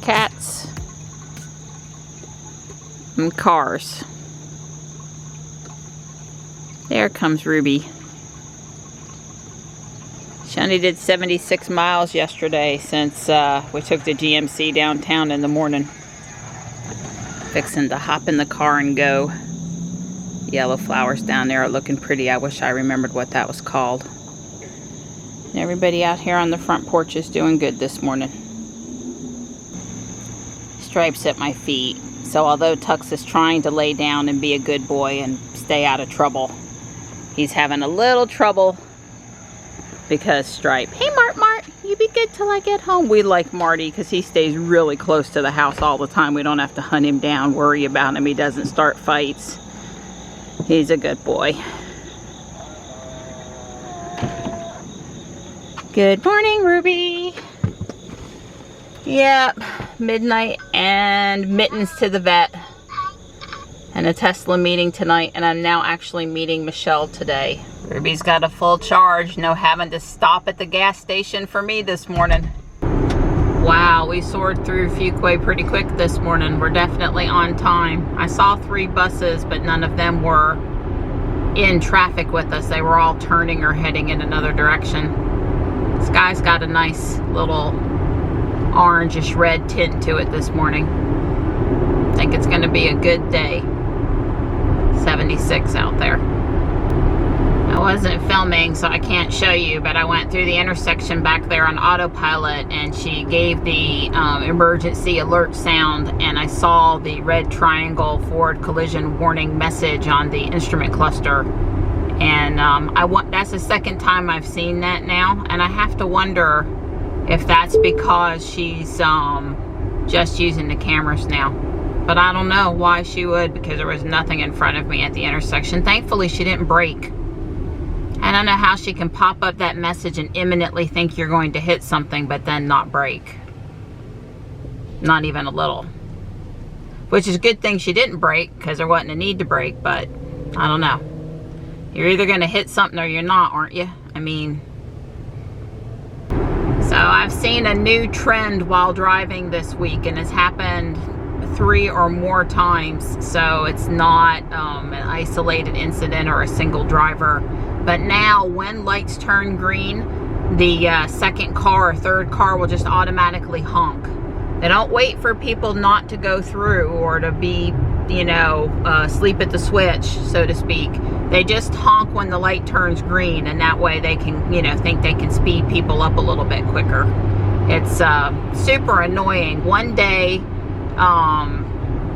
Cats and cars. There comes Ruby. She only did 76 miles yesterday since we took the GMC downtown in the morning. Fixing to hop in the car and go. Yellow flowers down there are looking pretty. I wish I remembered what that was called. And everybody out here on the front porch is doing good this morning. Stripes at my feet. So although Tux is trying to lay down and be a good boy and stay out of trouble, he's having a little trouble because Stripe, hey Mart, you be good till I get home. We like Marty because he stays really close to the house all the time. We don't have to hunt him down, worry about him. He doesn't start fights. He's a good boy. Good morning, Ruby. Yep, midnight and mittens to the vet and a Tesla meeting tonight, and I'm now actually meeting Michelle today. Ruby's got a full charge, no having to stop at the gas station for me this morning. Wow, we soared through Fuquay pretty quick this morning. We're definitely on time. I saw 3 buses, but none of them were in traffic with us. They were all turning or heading in another direction. The sky's got a nice little orangish red tint to it this morning. I think it's going to be a good day. 76 out there. I wasn't filming, so I can't show you, but I went through the intersection back there on autopilot, and she gave the emergency alert sound, and I saw the red triangle forward collision warning message on the instrument cluster. And that's the second time I've seen that now, and I have to wonder if that's because she's just using the cameras now. But I don't know why she would, because there was nothing in front of me at the intersection. Thankfully, she didn't brake. I don't know how she can pop up that message and imminently think you're going to hit something, but then not brake. Not even a little. Which is a good thing she didn't brake, because there wasn't a need to brake, but I don't know. You're either going to hit something or you're not, aren't you? I mean... So I've seen a new trend while driving this week, and it's happened 3 or more times, so it's not an isolated incident or a single driver. But now when lights turn green, the second car or third car will just automatically honk. They don't wait for people not to go through or to be, you know, sleep at the switch, so to speak. They just honk when the light turns green, and that way they can, you know, think they can speed people up a little bit quicker. It's super annoying. One day,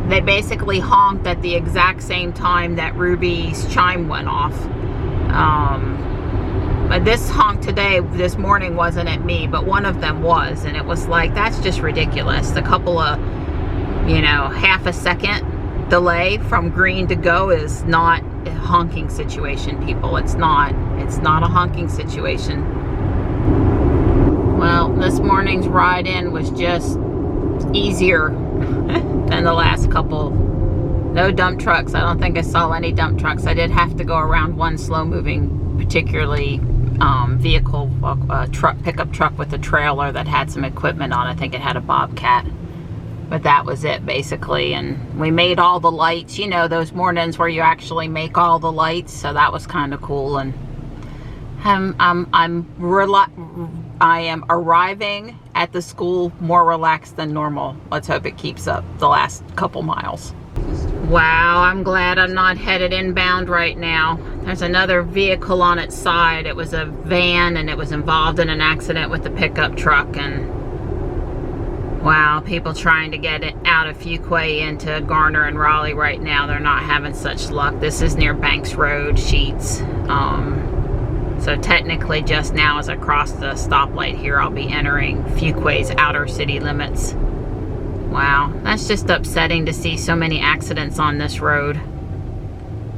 they basically honked at the exact same time that Ruby's chime went off. But this honk this morning wasn't at me, but one of them was, and it was like, that's just ridiculous. The couple of, you know, half a second delay from green to go is not a honking situation, people. It's not a honking situation. Well, this morning's ride in was just easier than the last couple. No dump trucks. I don't think I saw any dump trucks. I did have to go around one slow-moving, particularly vehicle, pickup truck with a trailer that had some equipment on. I think it had a Bobcat. But that was it, basically. And we made all the lights. You know, those mornings where you actually make all the lights. So that was kind of cool. And I am arriving at the school more relaxed than normal. Let's hope it keeps up the last couple miles. Wow, I'm glad I'm not headed inbound right now. There's another vehicle on its side. It was a van and it was involved in an accident with the pickup truck, and wow, people trying to get it out of Fuquay into Garner and Raleigh right now. They're not having such luck. This is near Banks Road, Sheets. So technically just now as I cross the stoplight here, I'll be entering Fuquay's outer city limits. Wow, that's just upsetting to see so many accidents on this road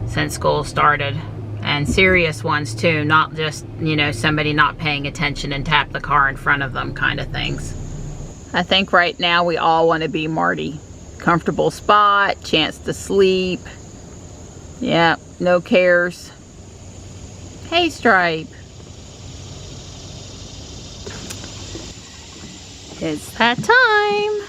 since school started. And serious ones too, not just, you know, somebody not paying attention and tap the car in front of them kind of things. I think right now we all want to be Marty. Comfortable spot, chance to sleep. Yeah, no cares. Hey, Stripe. It's that time.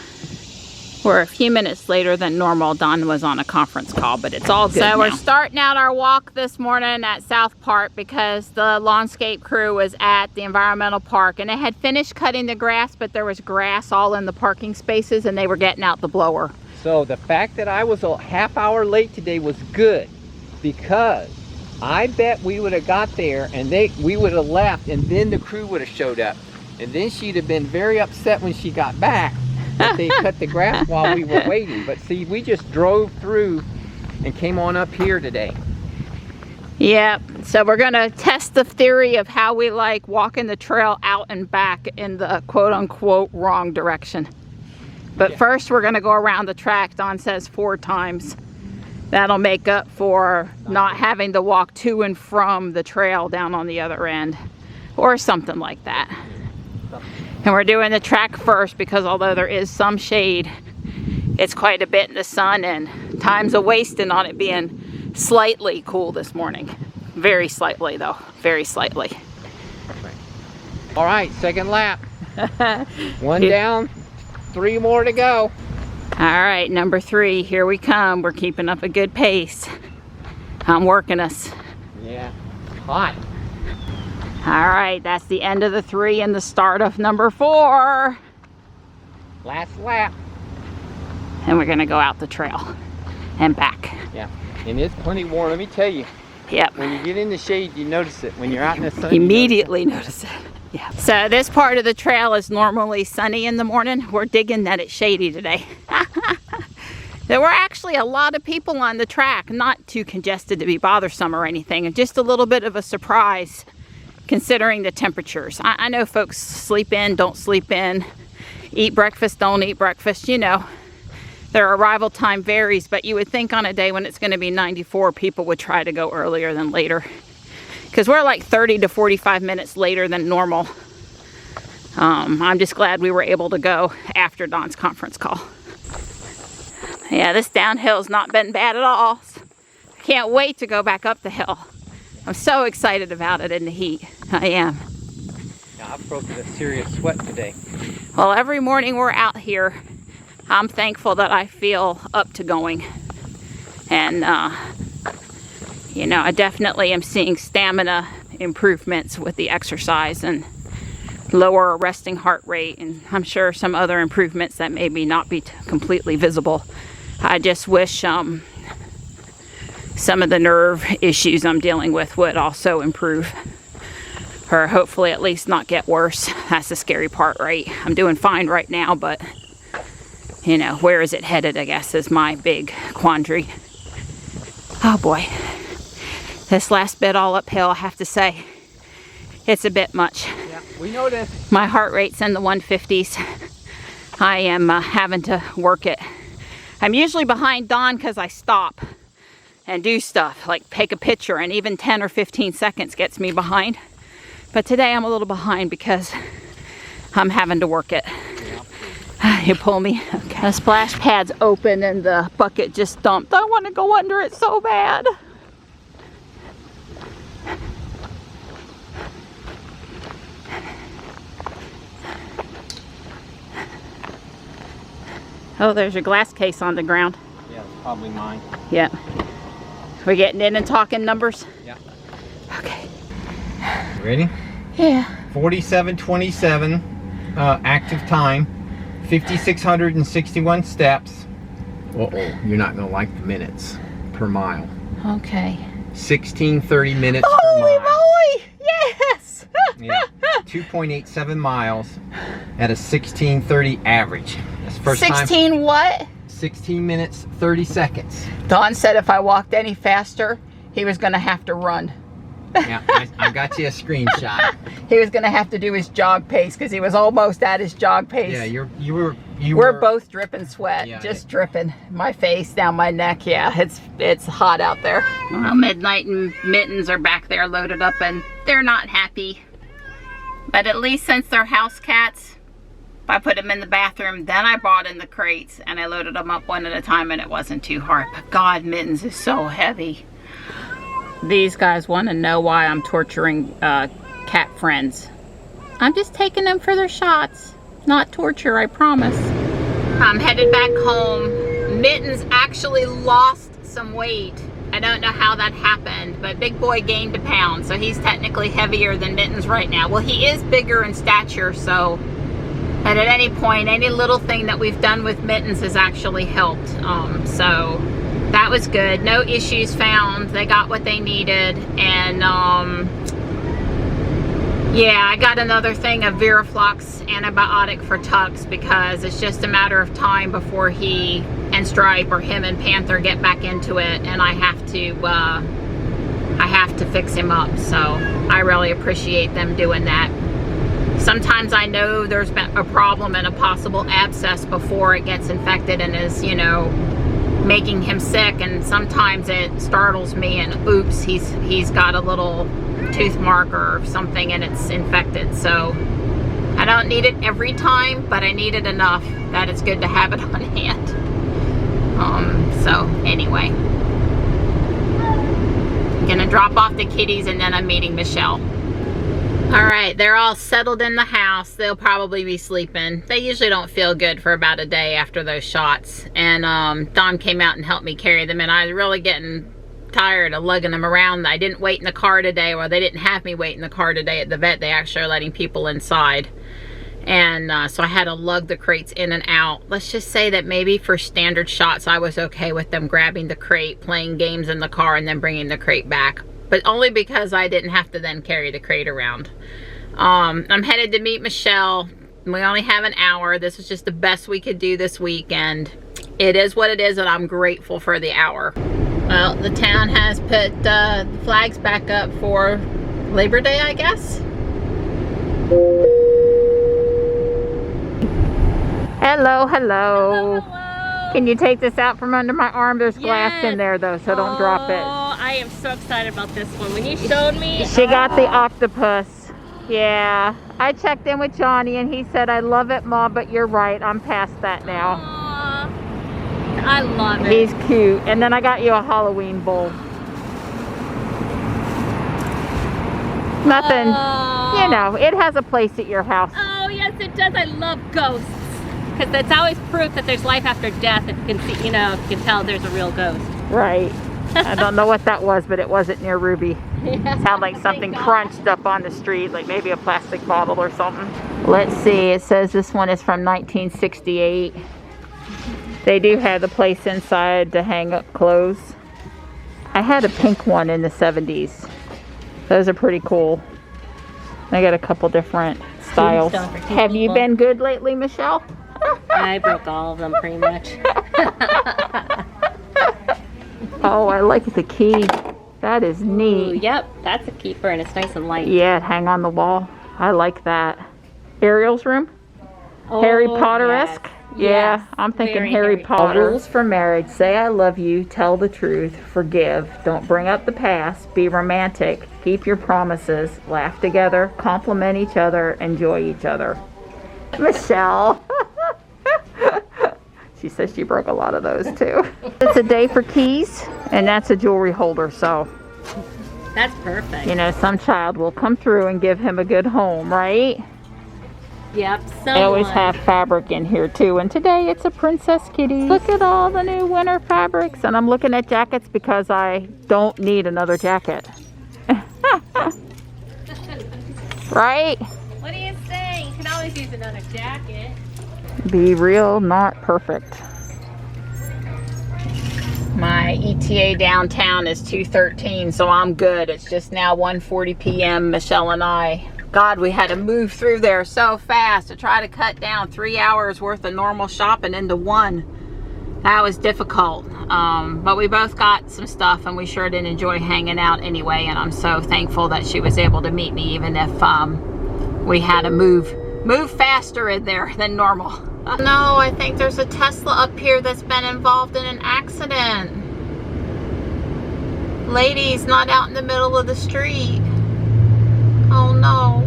We're a few minutes later than normal. Don was on a conference call, but it's all good now. So we're starting out our walk this morning at South Park because the lawnscape crew was at the environmental park and they had finished cutting the grass, but there was grass all in the parking spaces and they were getting out the blower. So the fact that I was a half hour late today was good, because I bet we would have got there and we would have left and then the crew would have showed up. And then she'd have been very upset when she got back that they cut the grass while we were waiting. But see, we just drove through and came on up here today. Yeah, so we're gonna test the theory of how we like walking the trail out and back in the quote-unquote wrong direction. But yeah, first we're gonna go around the track. Don says 4 times. That'll make up for not having to walk to and from the trail down on the other end, or something like that. And we're doing the track first because although there is some shade, it's quite a bit in the sun and time's a wasting on it being slightly cool this morning. Very slightly though, very slightly. All right, second lap. 1 down, 3 more to go. All right, number 3, here we come. We're keeping up a good pace. I'm working us. Yeah, hot. All right, that's the end of the 3 and the start of number 4. Last lap. And we're gonna go out the trail and back. Yeah, and it's plenty warm, let me tell you. Yep. When you get in the shade, you notice it. When you're out in the sun, immediately notice it. Yeah. So this part of the trail is normally sunny in the morning. We're digging that it's shady today. There were actually a lot of people on the track, not too congested to be bothersome or anything, and just a little bit of a surprise considering the temperatures. I know folks sleep in, don't sleep in, eat breakfast, don't eat breakfast, you know. Their arrival time varies, but you would think on a day when it's gonna be 94, people would try to go earlier than later. Because we're like 30 to 45 minutes later than normal. I'm just glad we were able to go after Don's conference call. Yeah, this downhill's not been bad at all. I can't wait to go back up the hill. I'm so excited about it in the heat. I am. Now, I've broken a serious sweat today. Well, every morning we're out here, I'm thankful that I feel up to going. And, you know, I definitely am seeing stamina improvements with the exercise and lower resting heart rate. And I'm sure some other improvements that maybe not be completely visible. I just wish some of the nerve issues I'm dealing with would also improve, or hopefully at least not get worse. That's the scary part, right? I'm doing fine right now, but you know, where is it headed, I guess, is my big quandary. Oh boy, this last bit all uphill, I have to say, it's a bit much. Yeah, we noticed. My heart rate's in the 150s. I am having to work it. I'm usually behind Don because I stop and do stuff like take a picture, and even 10 or 15 seconds gets me behind. But today I'm a little behind because I'm having to work it. You pull me? Okay. The splash pad's open and the bucket just dumped. I want to go under it so bad. Oh, there's your glass case on the ground. Yeah, it's probably mine. Yeah. We're getting in and talking numbers? Yeah. Okay. Ready? Yeah. 47:27 active time, 5,661 steps, Uh-oh, you're not gonna like the minutes per mile. Okay. 1630 minutes per Holy mile. moly! Yes! Yeah, 2.87 miles at a 1630 average. That's the first 16 time. what? 16 minutes, 30 seconds. Don said if I walked any faster, he was gonna have to run. Yeah, I got you a screenshot. He was gonna have to do his jog pace because he was almost at his jog pace. Yeah, We're both dripping sweat, yeah, just dripping. My face, down my neck. Yeah, it's hot out there. Well, Midnight and Mittens are back there loaded up, and they're not happy. But at least since they're house cats, if I put them in the bathroom, then I brought in the crates and I loaded them up one at a time, and it wasn't too hard. But God, Mittens is so heavy. These guys want to know why I'm torturing cat friends. I'm just taking them for their shots. Not torture, I promise. I'm headed back home. Mittens actually lost some weight. I don't know how that happened, but Big Boy gained a pound, so he's technically heavier than Mittens right now. Well, he is bigger in stature, so and at any point, any little thing that we've done with Mittens has actually helped. So that was good. No issues found. They got what they needed, and yeah, I got another thing of Viraflox antibiotic for Tux because it's just a matter of time before he and Stripe or him and Panther get back into it, and I have to fix him up. So I really appreciate them doing that. Sometimes I know there's been a problem and a possible abscess before it gets infected and is, you know, making him sick, and sometimes it startles me and oops, he's got a little tooth mark or something and it's infected. So I don't need it every time, but I need it enough that it's good to have it on hand. So anyway, I'm gonna drop off the kitties and then I'm meeting Michelle. All right, they're all settled in the house. They'll probably be sleeping. They usually don't feel good for about a day after those shots. And Don came out and helped me carry them, and I was really getting tired of lugging them around. I didn't wait in the car today, or they didn't have me wait in the car today at the vet. They actually are letting people inside. And so I had to lug the crates in and out. Let's just say that maybe for standard shots, I was okay with them grabbing the crate, playing games in the car, and then bringing the crate back. But only because I didn't have to then carry the crate around. I'm headed to meet Michelle. We only have an hour. This is just the best we could do this weekend. It is what it is, and I'm grateful for the hour. Well, the town has put the flags back up for Labor Day, I guess. Hello, hello. Hello, hello. Can you take this out from under my arm? There's glass in there though, so don't drop it. I am so excited about this one. When you showed me, She got the octopus. Yeah, I checked in with Johnny and he said, I love it, Mom, but you're right. I'm past that now. Aww, I love it. He's cute. And then I got you a Halloween bowl. Nothing, you know, it has a place at your house. Oh, yes, it does. I love ghosts. Because that's always proof that there's life after death. If you can see, you know, if you can tell there's a real ghost. Right. I don't know what that was, but it wasn't near Ruby. Yeah, Sounded like something crunched up on the street, like maybe a plastic bottle or something. Let's see, it says this one is from 1968. They do have the place inside to hang up clothes. I had a pink one in the 70s. Those are pretty cool. I got a couple different styles. Have you been good lately, Michelle? I broke all of them pretty much. Oh, I like the key. That is neat. Ooh, yep, that's a keeper and it's nice and light. Yeah, it hang on the wall. I like that. Ariel's room? Oh, Harry Potter-esque? yes. Yeah, Yes, I'm thinking very Harry Harry Potter. Potter. Rules for marriage. Say I love you, tell the truth, forgive, don't bring up the past, be romantic, keep your promises, laugh together, compliment each other, enjoy each other. Michelle. She says she broke a lot of those too. It's a day for keys, and that's a jewelry holder, so That's perfect. you know, some child will come through and give him a good home, right? Yep, I always have fabric in here too, and today it's a princess kitty. Look at all the new winter fabrics, and I'm looking at jackets because I don't need another jacket. Right? What do you say? You can always use another jacket. Be real, not perfect. My ETA downtown is 2:13, so I'm good. It's just now 1:40 p.m. Michelle and I. God, we had to move through there so fast to try to cut down 3 hours worth of normal shopping into one. That was difficult. But we both got some stuff, and we sure did enjoy hanging out anyway. And I'm so thankful that she was able to meet me, even if we had to move faster in there than normal. No, I think there's a Tesla up here that's been involved in an accident. Lady's not out in the middle of the street. Oh no.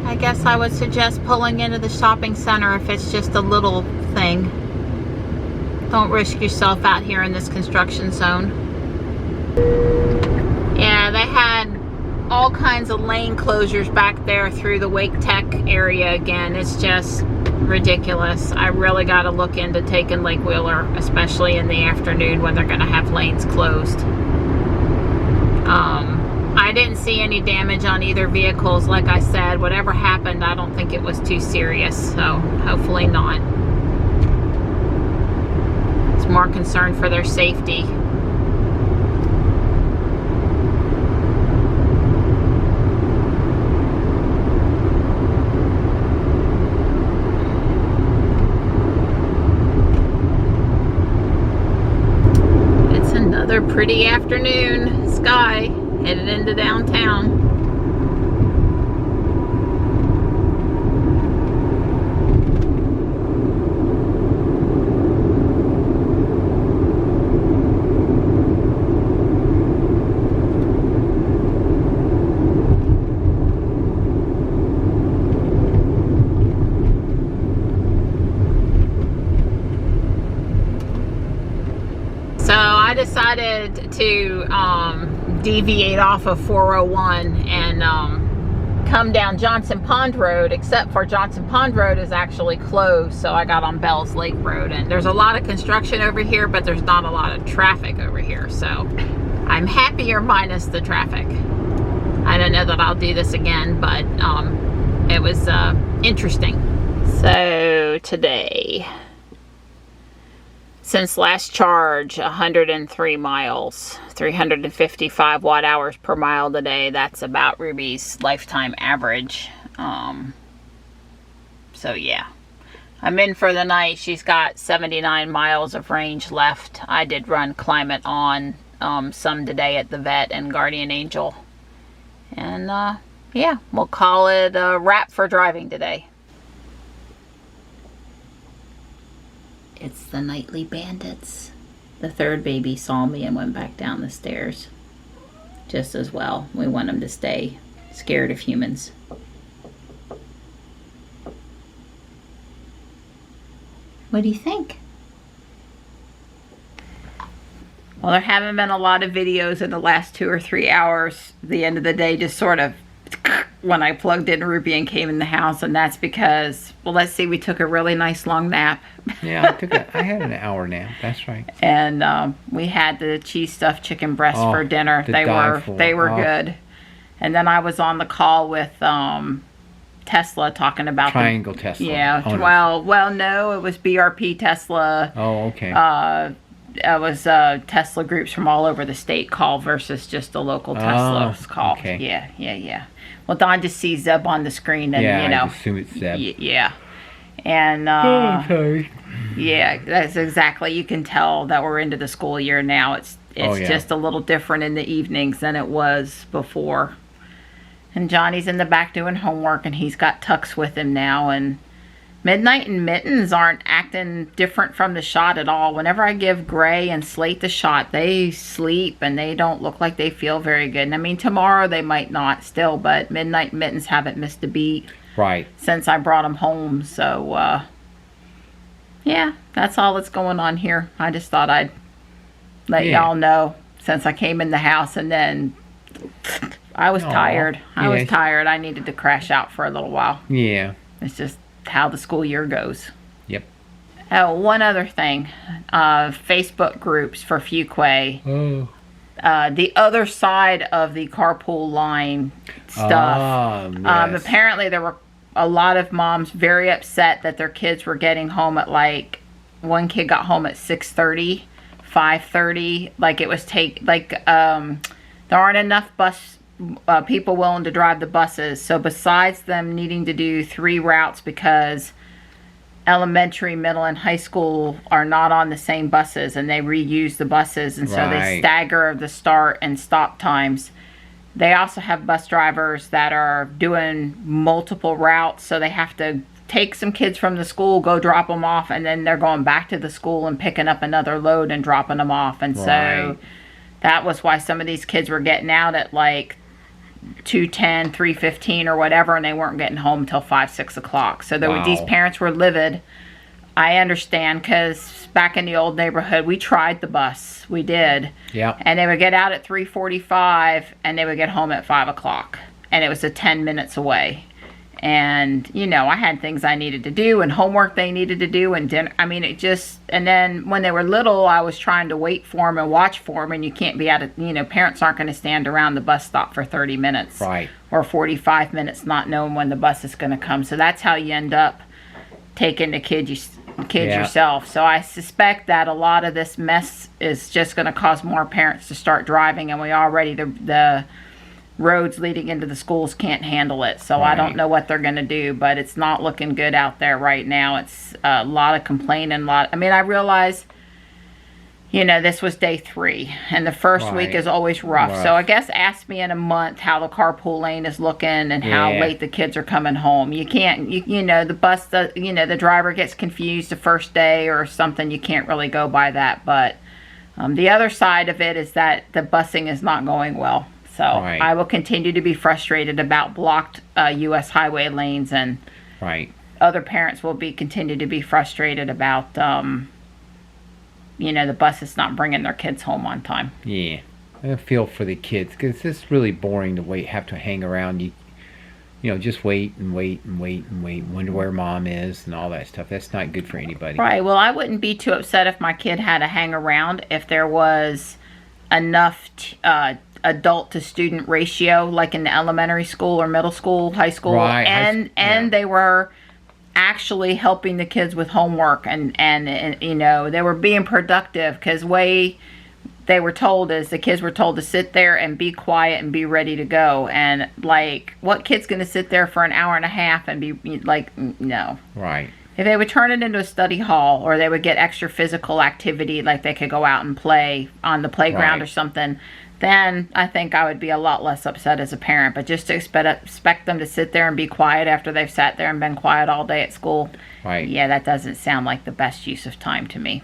I guess I would suggest pulling into the shopping center if it's just a little thing. Don't risk yourself out here in this construction zone. Yeah, they had all kinds of lane closures back there through the Wake Tech area again. It's just ridiculous. I really got to look into taking Lake Wheeler, especially in the afternoon when they're going to have lanes closed. I didn't see any damage on either vehicles. Like I said, whatever happened, I don't think it was too serious, so hopefully not. It's more concerned for their safety. It's another pretty afternoon sky. Headed into downtown. So I decided to deviate off of 401 and come down Johnson Pond Road, except for Johnson Pond Road is actually closed, so I got on Bells Lake Road. And there's a lot of construction over here, but there's not a lot of traffic over here, so I'm happier minus the traffic. I don't know that I'll do this again, but it was interesting. So today, since last charge, 103 miles, 355 watt hours per mile today. That's about Ruby's lifetime average. So yeah, I'm in for the night. She's got 79 miles of range left. I did run Climate on some today at the vet and Guardian Angel. And yeah, we'll call it a wrap for driving today. It's the nightly bandits. The third baby saw me and went back down the stairs. Just as well. We want them to stay scared of humans. What do you think? Well, there haven't been a lot of videos in the last 2 or 3 hours. The end of the day just sort of when I plugged in Ruby and came in the house, and that's because, well, let's see, we took a really nice long nap. Yeah, I had an hour nap. That's right. And we had the cheese stuffed chicken breasts for dinner. They were good. And then I was on the call with Tesla talking about Triangle Tesla. Yeah. Oh, well, no, it was BRP Tesla. Oh, okay. It was Tesla groups from all over the state call versus just a local Tesla's call. Okay. Yeah. Well, Don just sees Zeb on the screen, and yeah, you know. I assume it's Zeb. Yeah. And sorry. Yeah, that's exactly. You can tell that we're into the school year now. It's just a little different in the evenings than it was before. And Johnny's in the back doing homework, and he's got Tux with him now, and Midnight and Mittens aren't acting different from the shot at all. Whenever I give Gray and Slate the shot, they sleep and they don't look like they feel very good. And I mean, tomorrow they might not still, but Midnight and Mittens haven't missed a beat. Right. Since I brought them home. So, yeah, that's all that's going on here. I just thought I'd let y'all know since I came in the house, and then I was tired. I was tired. I needed to crash out for a little while. Yeah. It's just how the school year goes. Yep. Oh, one other thing. Facebook groups for Fuquay. Oh. The other side of the carpool line stuff. Yes. Apparently there were a lot of moms very upset that their kids were getting home at like, one kid got home at 6:30, 5:30. Like it was there aren't enough people willing to drive the buses. So besides them needing to do 3 routes because elementary, middle, and high school are not on the same buses and they reuse the buses, and so they stagger the start and stop times. They also have bus drivers that are doing multiple routes, so they have to take some kids from the school, go drop them off, and then they're going back to the school and picking up another load and dropping them off. And so that was why some of these kids were getting out at like 2:10, 3:15 or whatever, and they weren't getting home until 5, 6 o'clock. So these parents were livid. I understand, because back in the old neighborhood, we tried the bus. We did. Yeah. And they would get out at 3:45 and they would get home at 5 o'clock. And it was 10 minutes away. And, you know, I had things I needed to do and homework they needed to do and dinner. I mean, and then when they were little, I was trying to wait for them and watch for them. And you can't be parents aren't going to stand around the bus stop for 30 minutes. Right. Or 45 minutes not knowing when the bus is going to come. So that's how you end up taking the kids yourself. So I suspect that a lot of this mess is just going to cause more parents to start driving, and the roads leading into the schools can't handle it. So I don't know what they're going to do, but it's not looking good out there right now. It's a lot of complaining. I mean, I realize, you know, this was day 3, and the first week is always rough. So I guess ask me in a month how the carpool lane is looking and how late the kids are coming home. You can't, the driver gets confused the first day or something. You can't really go by that. But the other side of it is that the busing is not going well. So I will continue to be frustrated about blocked U.S. highway lanes, and other parents will continue to be frustrated about the bus is not bringing their kids home on time. Yeah, I feel for the kids, because it's really boring to have to hang around. You just wait and wait and wait and wait, wonder where mom is and all that stuff. That's not good for anybody. Right. Well, I wouldn't be too upset if my kid had to hang around if there was enough adult to student ratio, like in the elementary school or middle school, high school, and they were actually helping the kids with homework, and they were being productive, because they were told is the kids were told to sit there and be quiet and be ready to go. And like, what kid's going to sit there for an hour and a half and be like, no. Right. If they would turn it into a study hall, or they would get extra physical activity, like they could go out and play on the playground or something, then I think I would be a lot less upset as a parent. But just to expect them to sit there and be quiet after they've sat there and been quiet all day at school, yeah, that doesn't sound like the best use of time to me.